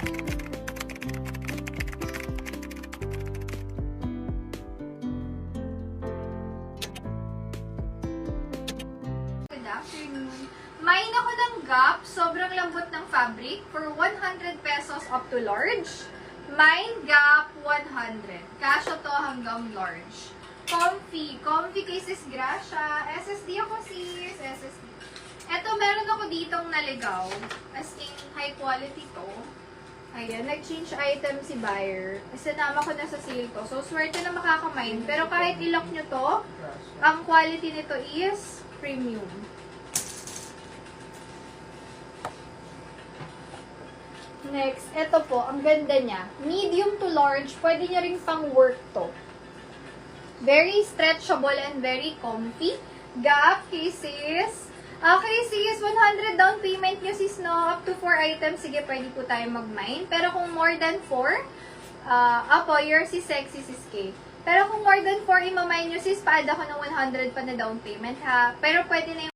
Good afternoon. Main ako ng Gap, sobrang lambot ng fabric, for 100 pesos up to large. Mine Gap 100. Kasya to hanggang large. Comfy. Comfy kay Sis Gracia. SSD ako sis. SSD. Eto, meron ako ditong naligaw. As in, high quality to. Ayan, nag-change item si buyer. Sinama ko na sa sale to. So, swerte na makakamain. Pero kahit ilock nyo to, ang quality nito is premium. Next, ito po, ang ganda niya. Medium to large, pwede niya rin pang work to. Very stretchable and very comfy. Gap, cases. Okay, sis, 100 down payment nyo, sis, no? Up to 4 items, sige, pwede po tayo mag-mine. Pero kung more than 4, apo, you're si sexy, sis K. Pero kung more than 4 imamine nyo, sis, pa-add ako ng 100 pa na down payment, ha? Pero pwede na yung